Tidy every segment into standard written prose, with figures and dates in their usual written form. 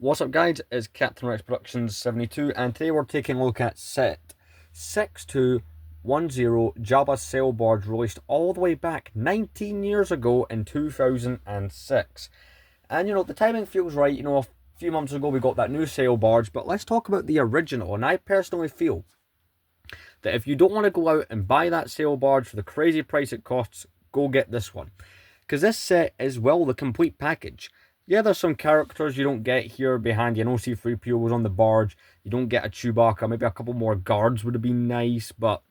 What's up, guys? It's Captain Rex Productions 72, and today we're taking a look at set 6210 Jabbas Sail Barge, released all the way back 19 years ago in 2006. And the timing feels right. A few months ago we got that new sail barge, but let's talk about the original. And I personally feel that if you don't want to go out and buy that sail barge for the crazy price it costs, go get this one. Because this set is, well, the complete package. Yeah, there's some characters you don't get here behind. C-3PO was on the barge. You don't get a Chewbacca. Maybe a couple more guards would have been nice. But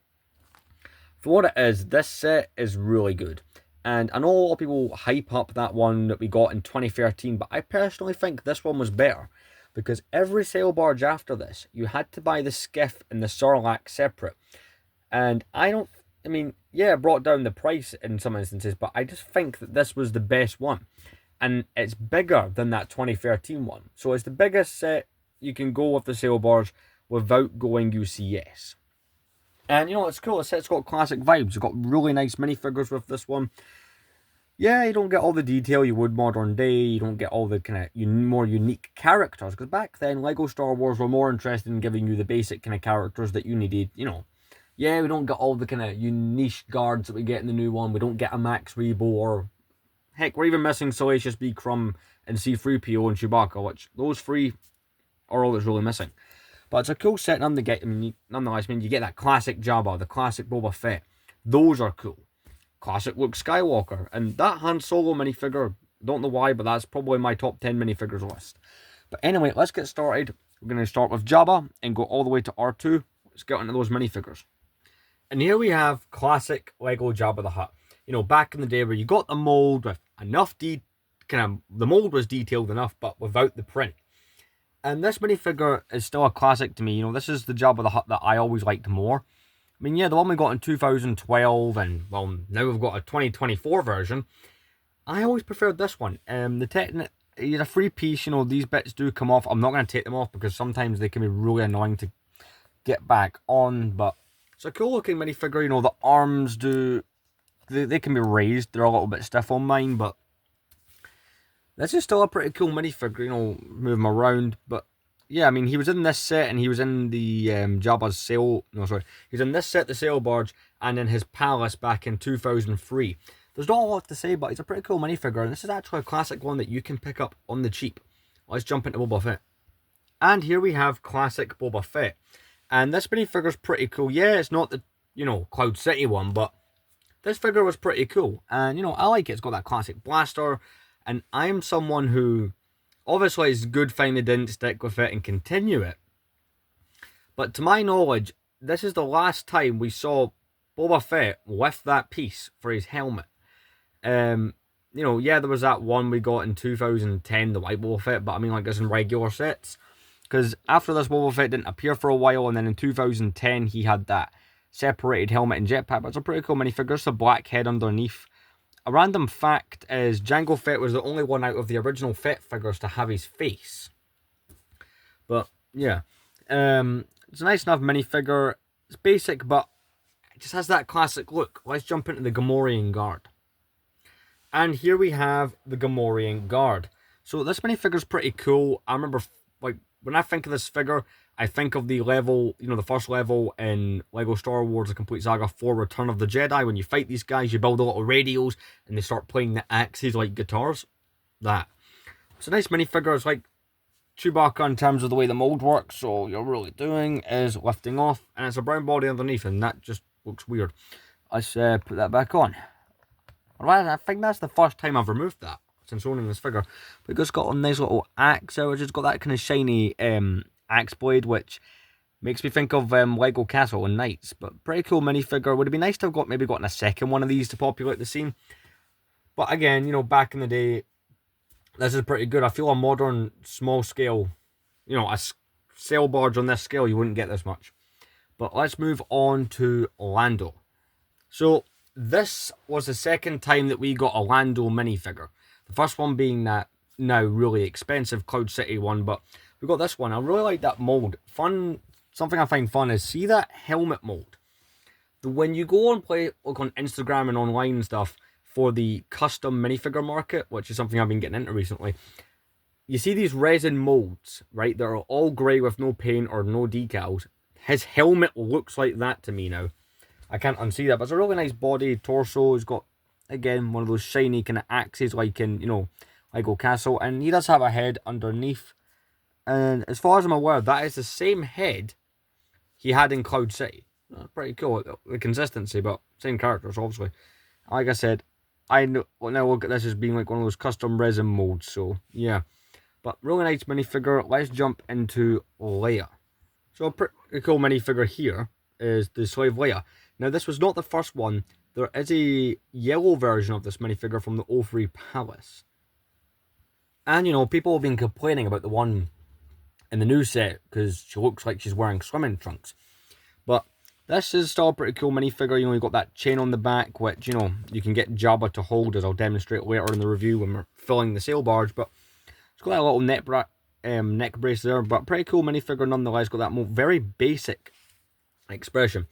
for what it is, this set is really good. And I know a lot of people hype up that one that we got in 2013. But I personally think this one was better. Because every sail barge after this, you had to buy the skiff and the Sarlacc separate. And yeah, it brought down the price in some instances. But I just think that this was the best one. And it's bigger than that 2013 one. So it's the biggest set you can go with the sail barge without going UCS. And it's cool. The set's got classic vibes. You've got really nice minifigures with this one. Yeah, you don't get all the detail you would modern day. You don't get all the kind of more unique characters. Because back then, Lego Star Wars were more interested in giving you the basic kind of characters that you needed. Yeah, we don't get all the kind of unique guards that we get in the new one. We don't get a Max Rebo or... Heck, we're even missing Salacious B. Crumb and C-3PO and Chewbacca, which those three are all that's really missing. But it's a cool set nonetheless. You get that classic Jabba, the classic Boba Fett. Those are cool. Classic Luke Skywalker. And that Han Solo minifigure, don't know why, but that's probably my top 10 minifigures list. But anyway, let's get started. We're going to start with Jabba and go all the way to R2. Let's get into those minifigures. And here we have classic Lego Jabba the Hutt. Back in the day where you got the mold with enough the mold was detailed enough, but without the print. And this minifigure is still a classic to me. This is the Jabba the Hutt that I always liked more. Yeah, the one we got in 2012, and well, now we've got a 2024 version. I always preferred this one. He's a free piece. These bits do come off. I'm not going to take them off because sometimes they can be really annoying to get back on. But it's a cool looking minifigure. The arms do. They can be raised. They're a little bit stiff on mine, but this is still a pretty cool minifigure, move them around. But yeah, he was in this set, and he was in the Jabba's sail. No, sorry, he's in this set, the sail barge, and in his palace back in 2003. There's not a lot to say, but he's a pretty cool minifigure, and this is actually a classic one that you can pick up on the cheap. Let's jump into Boba Fett. And here we have classic Boba Fett, and this minifigure's pretty cool. Yeah, it's not the Cloud City one, but this figure was pretty cool, and I like it. It's got that classic blaster, and I'm someone who, obviously, it's good fine they didn't stick with it and continue it. But to my knowledge, this is the last time we saw Boba Fett with that piece for his helmet. Yeah, there was that one we got in 2010, the white Boba Fett, but it's in regular sets. Because after this, Boba Fett didn't appear for a while, and then in 2010, he had that separated helmet and jetpack, but it's a pretty cool minifigure. It's a black head underneath. A random fact is Jango Fett was the only one out of the original Fett figures to have his face. But yeah, it's a nice enough minifigure. It's basic, but it just has that classic look. Let's jump into the Gamorrean Guard. And here we have the Gamorrean Guard. So this minifigure's pretty cool. I remember, when I think of this figure, I think of the level, the first level in Lego Star Wars: The Complete Saga 4 Return of the Jedi. When you fight these guys, you build a little radios, and they start playing the axes like guitars. That. It's a nice minifigure. It's like Chewbacca in terms of the way the mold works. So all you're really doing is lifting off, and it's a brown body underneath, and that just looks weird. Let's put that back on. Well, I think that's the first time I've removed that since owning this figure. But it's got a nice little axe, which has got that kind of shiny axe blade, which makes me think of Lego Castle and Knights. But pretty cool minifigure. Would have been nice to have maybe gotten a second one of these to populate the scene. But again, back in the day, this is pretty good. I feel a modern, small scale, a sail barge on this scale, you wouldn't get this much. But let's move on to Lando. So this was the second time that we got a Lando minifigure. The first one being that now really expensive Cloud City one, but we got this one. I really like that mold. Something I find fun is, see that helmet mold. When you go and look on Instagram and online and stuff for the custom minifigure market, which is something I've been getting into recently, you see these resin molds, right? That are all grey with no paint or no decals. His helmet looks like that to me now. I can't unsee that, but it's a really nice body, torso. He's got, again, one of those shiny kind of axes like in, Lego Castle. And he does have a head underneath. And as far as I'm aware, that is the same head he had in Cloud City. That's pretty cool, the consistency, but same characters, obviously. Like I said, I know, well, now look at this as being like one of those custom resin molds, so yeah. But really nice minifigure. Let's jump into Leia. So a pretty cool minifigure here is the Slave Leia. Now this was not the first one. There is a yellow version of this minifigure from the O3 Palace. And people have been complaining about the one in the new set because she looks like she's wearing swimming trunks. But this is still a pretty cool minifigure. You've got that chain on the back, which, you can get Jabba to hold, as I'll demonstrate later in the review when we're filling the sail barge. But it's got that little neck brace there, but pretty cool minifigure nonetheless. Got that very basic expression.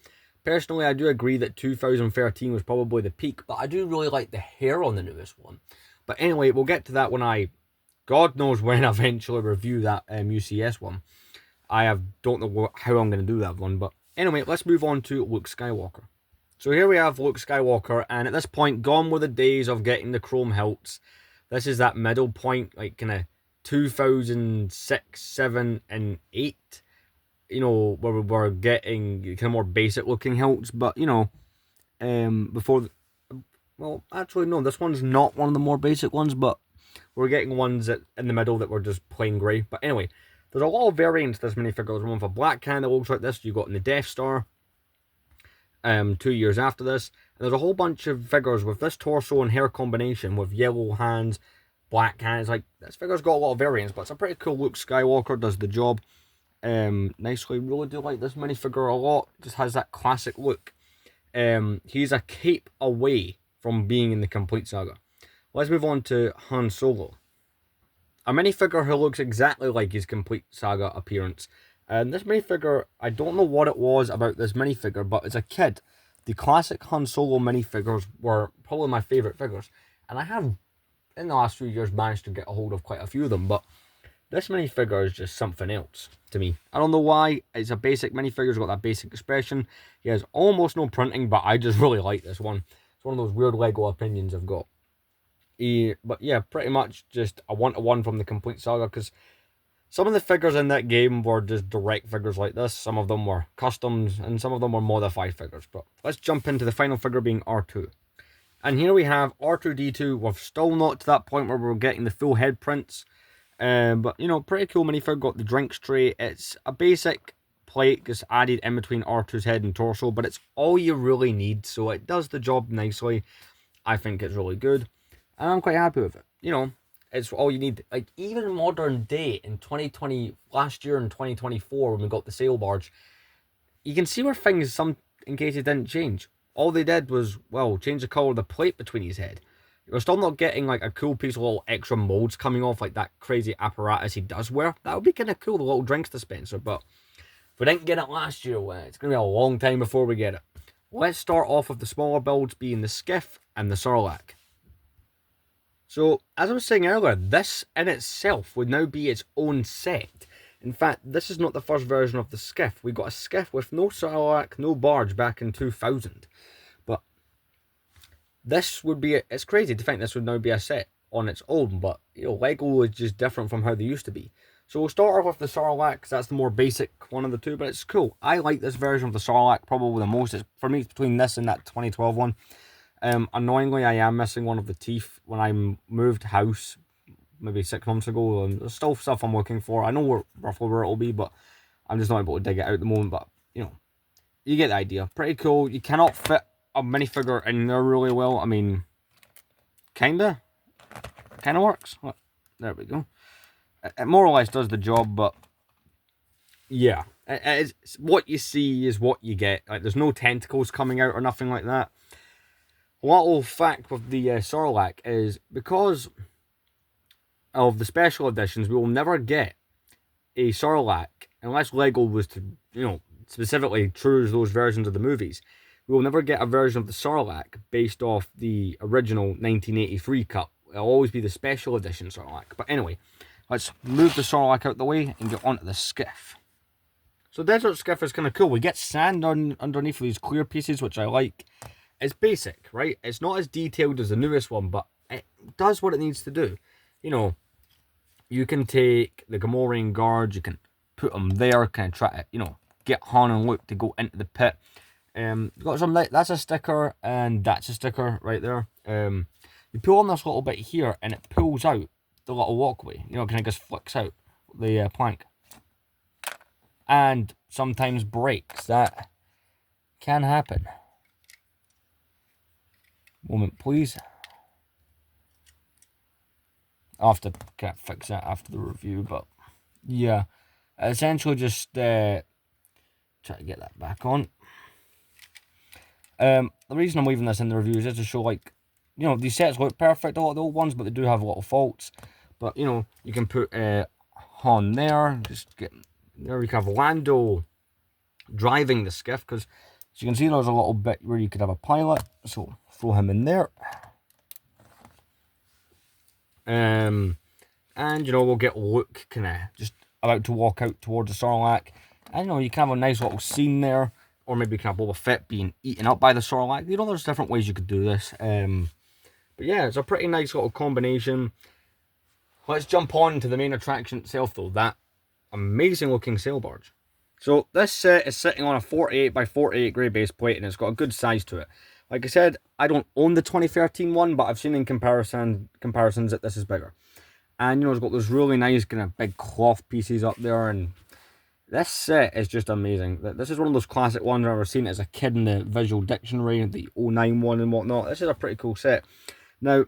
Personally, I do agree that 2013 was probably the peak, but I do really like the hair on the newest one. But anyway, we'll get to that when God knows when I eventually review that UCS one. Don't know how I'm going to do that one, but anyway, let's move on to Luke Skywalker. So here we have Luke Skywalker, and at this point, gone were the days of getting the chrome hilts. This is that middle point, like kind of 2006, 7, and 8. Where we were getting kind of more basic looking hilts, but before. Well, actually, no, this one's not one of the more basic ones, but we're getting ones in the middle that were just plain grey. But anyway, there's a lot of variants to this minifigure. There's one with a black can that looks like this. You got in the Death Star 2 years after this. And there's a whole bunch of figures with this torso and hair combination with yellow hands, black hands. Like, this figure's got a lot of variants, but it's a pretty cool Luke Skywalker. Does the job nicely. Really do like this minifigure a lot. Just has that classic look. He's a cape away from being in the complete saga. Let's move on to Han Solo. A minifigure who looks exactly like his complete saga appearance. And this minifigure, I don't know what it was about this minifigure, but as a kid, the classic Han Solo minifigures were probably my favourite figures. And I have, in the last few years, managed to get a hold of quite a few of them, but this minifigure is just something else to me. I don't know why. It's a basic minifigure. It's got that basic expression. He has almost no printing, but I just really like this one. It's one of those weird Lego opinions I've got. But yeah, pretty much just a one-to-one from the complete saga, because some of the figures in that game were just direct figures like this. Some of them were customs, and some of them were modified figures. But let's jump into the final figure being R2. And here we have R2-D2. We're still not to that point where we're getting the full head prints. But, pretty cool minifigure. Got the drinks tray. It's a basic plate just added in between R2's head and torso, but it's all you really need, so it does the job nicely. I think it's really good, and I'm quite happy with it. It's all you need. Like, even modern day in 2020, last year in 2024, when we got the sail barge, you can see where things, in case it didn't change. All they did was, change the colour of the plate between his head. We're still not getting like a cool piece of little extra molds coming off, like that crazy apparatus he does wear. That would be kind of cool, the little drinks dispenser, but if we didn't get it last year, it's going to be a long time before we get it. Let's start off with the smaller builds being the Skiff and the Sarlacc. So, as I was saying earlier, this in itself would now be its own set. In fact, this is not the first version of the Skiff. We got a Skiff with no Sarlacc, no Barge back in 2000. But this would be, it's crazy to think this would now be a set on its own, but Lego is just different from how they used to be. So we'll start off with the Sarlacc, because that's the more basic one of the two, but it's cool. I like this version of the Sarlacc probably the most. For me, it's between this and that 2012 one. Annoyingly, I am missing one of the teeth when I moved house maybe 6 months ago, and there's still stuff I'm looking for. I know roughly where it'll be, but I'm just not able to dig it out at the moment, but, you get the idea. Pretty cool. You cannot fit a minifigure in there really well. I mean, kinda works. There we go. It more or less does the job, but yeah, it's what you see is what you get. Like, there's no tentacles coming out or nothing like that. A little fact with the Sarlacc is, because of the special editions, we will never get a Sarlacc unless Lego was to, specifically choose those versions of the movies. We will never get a version of the Sarlacc based off the original 1983 cut. It'll always be the special edition Sarlacc. But anyway, let's move the Sarlacc out the way and get onto the skiff. So desert skiff is kind of cool. We get sand underneath these clear pieces, which I like. It's basic, right? It's not as detailed as the newest one, but it does what it needs to do. You know, you can take the Gamorrean guards, you can put them there, kind of try to, you know, get Han and Luke to go into the pit. Got some, that's a sticker, and that's a sticker right there. You pull on this little bit here, and it pulls out the little walkway. You know, it kind of just flicks out the plank. And sometimes breaks. That can happen. Moment, please. I'll have to kind of fix that after the review, but yeah. Essentially just try to get that back on. The reason I'm leaving this in the review is just to show, like, you know, these sets look perfect, a lot of the old ones, but they do have a lot of faults. But, you know, you can put Han there, just get there. We can have Lando driving the skiff, because as you can see, there's a little bit where you could have a pilot, so throw him in there. And, you know, we'll get Luke kind of just about to walk out towards the Sarlacc. And, you know, you can have a nice little scene there. Or maybe you can have Boba Fett being eaten up by the Sarlacc. You know, there's different ways you could do this. But yeah, it's a pretty nice little combination. Let's jump on to the main attraction itself, though. That amazing looking sail barge. So this set is sitting on a 48 by 48 grey base plate, and it's got a good size to it. Like I said, I don't own the 2013 one, but I've seen in comparisons that this is bigger. And, you know, it's got those really nice kind of big cloth pieces up there, and this set is just amazing. This is one of those classic ones I've ever seen as a kid in the visual dictionary, the 09 one and whatnot. This is a pretty cool set. Now,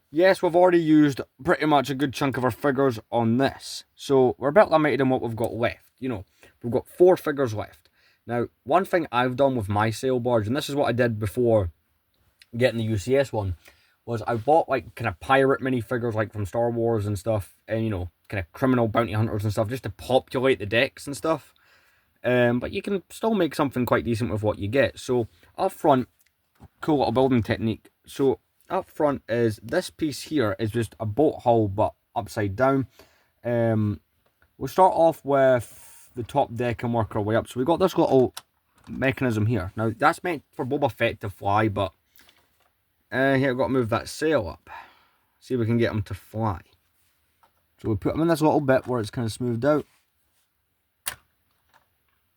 yes, we've already used pretty much a good chunk of our figures on this. So, we're a bit limited in what we've got left. You know, we've got 4 figures left. Now, one thing I've done with my sail barge, and this is what I did before getting the UCS one, was I bought, like, kind of pirate minifigures, like, from Star Wars and stuff, and, you know, kind of criminal bounty hunters and stuff, just to populate the decks and stuff. But you can still make something quite decent with what you get. So, up front, cool little building technique. So, up front is, this piece here is just a boat hull, but upside down. We'll start off with the top deck and work our way up. So, we've got this little mechanism here. Now, that's meant for Boba Fett to fly, but here we've got to move that sail up. See if we can get him to fly. So we put him in this little bit where it's kind of smoothed out.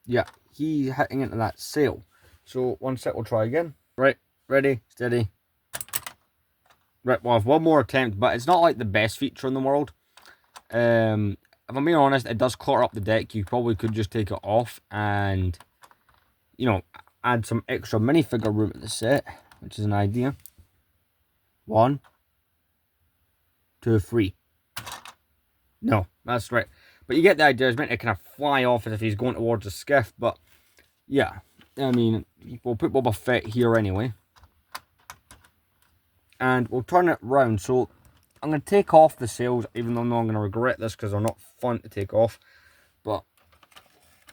Yeah, he's hitting into that sail. So one sec, we'll try again. Right, ready, steady. Right, we'll have one more attempt, but it's not like the best feature in the world. If I'm being honest, it does clutter up the deck. You probably could just take it off and, you know, add some extra minifigure room to the set, which is an idea. 1, 2, 3. No, that's right. But you get the idea. It's meant to kind of fly off as if he's going towards the skiff. But, yeah. I mean, we'll put Boba Fett here anyway. And we'll turn it round. So, I'm going to take off the sails, even though I know I'm going to regret this because they're not fun to take off. But,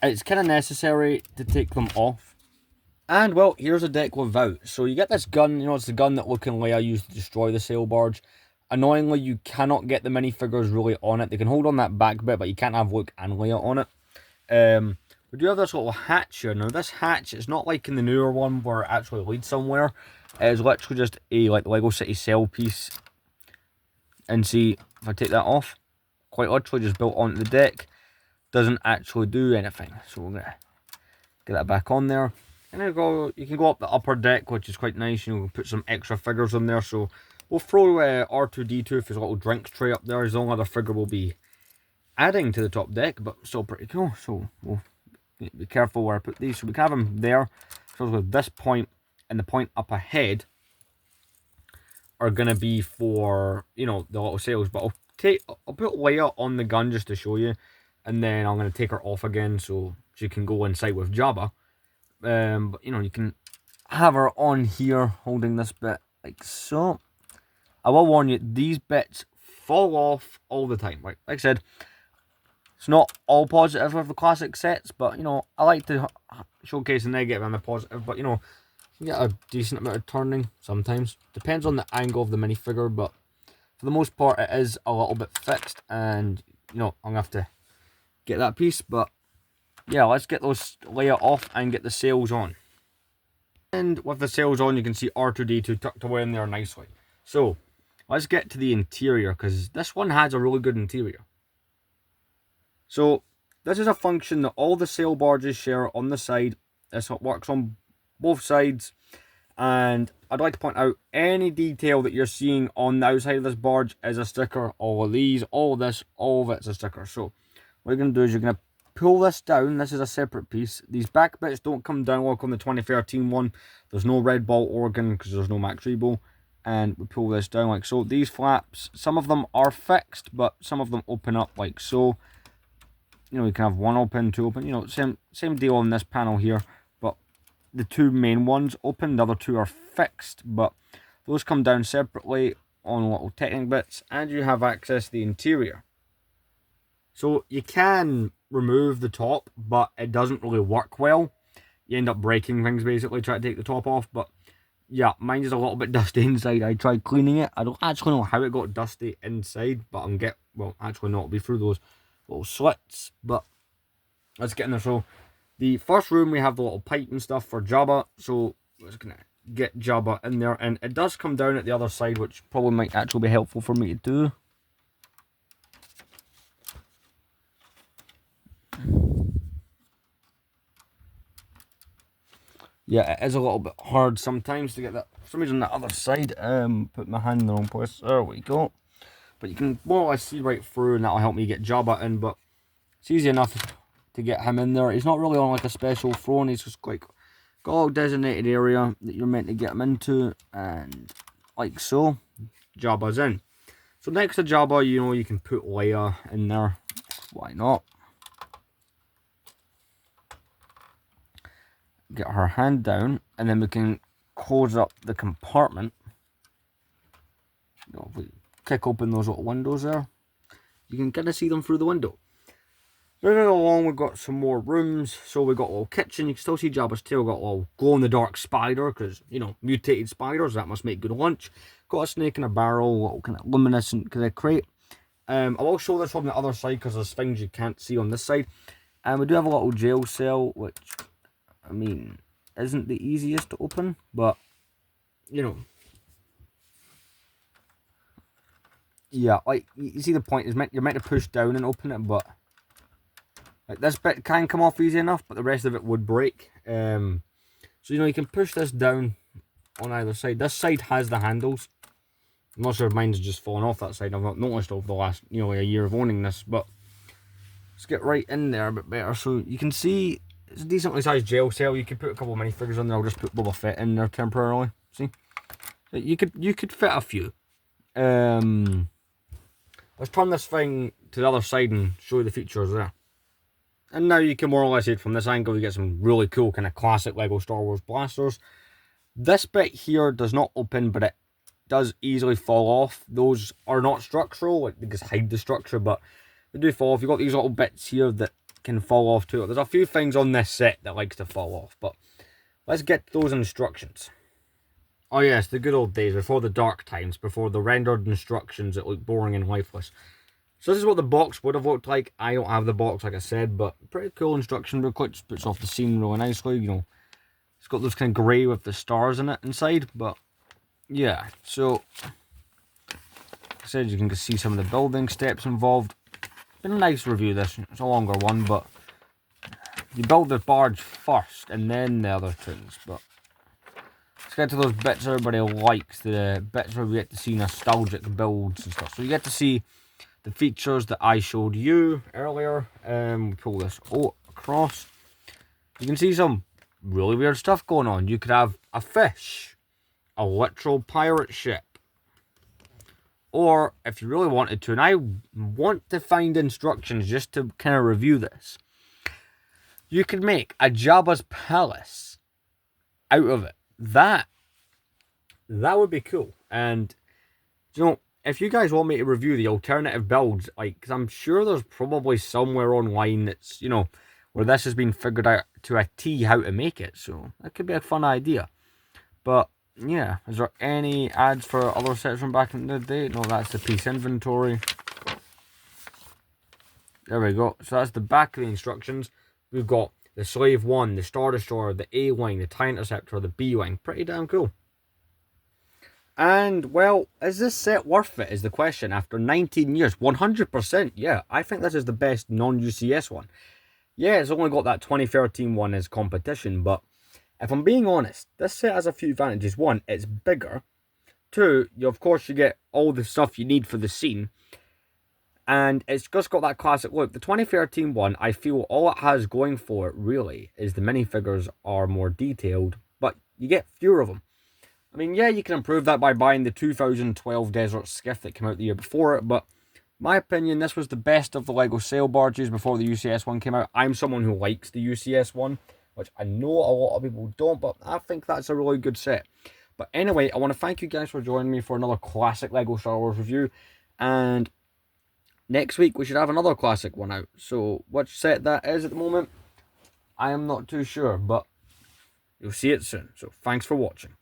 it's kind of necessary to take them off. And, well, here's a deck without. So, you get this gun. You know, it's the gun that Luke and Leia used to destroy the sail barge. Annoyingly, you cannot get the minifigures really on it. They can hold on that back bit, but you can't have Luke and Leia on it. We do have this little hatch here. Now, this hatch is not like in the newer one where it actually leads somewhere. It's literally just a, like, Lego City cell piece. And see, if I take that off, quite literally just built onto the deck. Doesn't actually do anything. So we're going to get that back on there. And then you can go up the upper deck, which is quite nice. You know, put some extra figures on there. So we'll throw R2-D2 with his little drinks tray up there. His only other figure will be adding to the top deck, but still pretty cool. So we'll be careful where I put these. So we can have them there. So with this point and the point up ahead are going to be for, you know, the little sails. But I'll put Leia on the gun just to show you. And then I'm going to take her off again so she can go inside with Jabba. But, you know, you can have her on here holding this bit like so. I will warn you, these bits fall off all the time. Like I said, it's not all positive with the classic sets, but, you know, I like to showcase the negative and the positive. But, you know, you get a decent amount of turning sometimes. Depends on the angle of the minifigure, but for the most part, it is a little bit fixed. And you know, I'm going to have to get that piece. But yeah, let's get those layer off and get the sails on. And with the sails on, you can see R2-D2 tucked away in there nicely. So let's get to the interior, because this one has a really good interior. So this is a function that all the sail barges share on the side. This works on both sides. And I'd like to point out, any detail that you're seeing on the outside of this barge is a sticker. All of these, all of this, all of it's a sticker. So what you're going to do is you're going to pull this down. This is a separate piece. These back bits don't come down like on the 2013 one. There's no red ball organ because there's no Max Rebo. And we pull this down like so. These flaps, some of them are fixed, but some of them open up like so. You know, you can have one open, two open. You know, same deal on this panel here. But the two main ones open, the other two are fixed. But those come down separately on little Technic bits. And you have access to the interior. So you can remove the top, but it doesn't really work well. You end up breaking things basically, try to take the top off. But yeah, mine is a little bit dusty inside. I tried cleaning it. I don't actually know how it got dusty inside, but well, actually not, it'll be through those little slits. But let's get in there. So the first room, we have the little pipe and stuff for Jabba. So we're just gonna get Jabba in there, and it does come down at the other side, which probably might actually be helpful for me to do. Yeah, it is a little bit hard sometimes to get that. For some reason, the other side, put my hand in the wrong place. There we go. But you can more or less see right through, and that'll help me get Jabba in. But it's easy enough to get him in there. He's not really on like a special throne. He's just like got a designated area that you're meant to get him into, and like so, Jabba's in. So next to Jabba, you know, you can put Leia in there. Why not? Get her hand down, and then we can close up the compartment. You know, if we kick open those little windows there, you can kind of see them through the window. Moving along, we've got some more rooms. So we've got a little kitchen. You can still see Jabba's tail. Got a little glow-in-the-dark spider, because, you know, mutated spiders, that must make good lunch. Got a snake in a barrel, a little kind of luminescent kind of crate. I will show this from the other side, because there's things you can't see on this side. And we do have a little jail cell, which, I mean, isn't the easiest to open, but, you know. Yeah, like, you see the point, is you're meant to push down and open it, but like this bit can come off easy enough, but the rest of it would break. So, you know, you can push this down on either side. This side has the handles. I'm not sure if mine's just fallen off that side. I've not noticed over the last, you know, a year of owning this, but let's get right in there a bit better. So you can see it's a decently sized jail cell. You could put a couple of minifigures in there. I'll just put Boba Fett in there temporarily. See, you could fit a few. Let's turn this thing to the other side and show you the features there. And now you can more or less see it from this angle. You get some really cool kind of classic Lego Star Wars blasters. This bit here does not open, but it does easily fall off. Those are not structural, like they just hide the structure, but they do fall off. You've got these little bits here that can fall off too. There's a few things on this set that likes to fall off, but let's get those instructions. Oh yes, the good old days, before the dark times, before the rendered instructions that look boring and lifeless. So this is what the box would have looked like. I don't have the box, like I said, but pretty cool instruction booklet. Just puts off the scene really nicely, you know. It's got those kind of grey with the stars in it inside, but yeah. So, like I said, you can just see some of the building steps involved. Been a nice review this. It's a longer one, but you build the barge first and then the other things. But let's get to those bits everybody likes, the bits where we get to see nostalgic builds and stuff. So you get to see the features that I showed you earlier. We pull this across. You can see some really weird stuff going on. You could have a fish, a literal pirate ship, or if you really wanted to, and I want to find instructions just to kind of review this, you could make a Jabba's palace out of it. That would be cool. And you know, if you guys want me to review the alternative builds, like, because I'm sure there's probably somewhere online that's, you know, where this has been figured out to a T how to make it. So that could be a fun idea. But yeah, is there any ads for other sets from back in the day? No, that's the piece inventory. There we go. So that's the back of the instructions. We've got the Slave 1, the Star Destroyer, the A-Wing, the TIE Interceptor, the B-Wing. Pretty damn cool. And, well, is this set worth it is the question after 19 years. 100%, yeah. I think this is the best non-UCS one. Yeah, it's only got that 2013 one as competition, but if I'm being honest, this set has a few advantages. One, it's bigger. Two, of course you get all the stuff you need for the scene. And it's just got that classic look. The 2013 one, I feel all it has going for it, really, is the minifigures are more detailed, but you get fewer of them. I mean, yeah, you can improve that by buying the 2012 Desert Skiff that came out the year before it, but my opinion, this was the best of the LEGO Sail Barges before the UCS one came out. I'm someone who likes the UCS one, which I know a lot of people don't, but I think that's a really good set. But anyway, I want to thank you guys for joining me for another classic LEGO Star Wars review, and next week we should have another classic one out. So which set that is at the moment, I am not too sure, but you'll see it soon. So thanks for watching.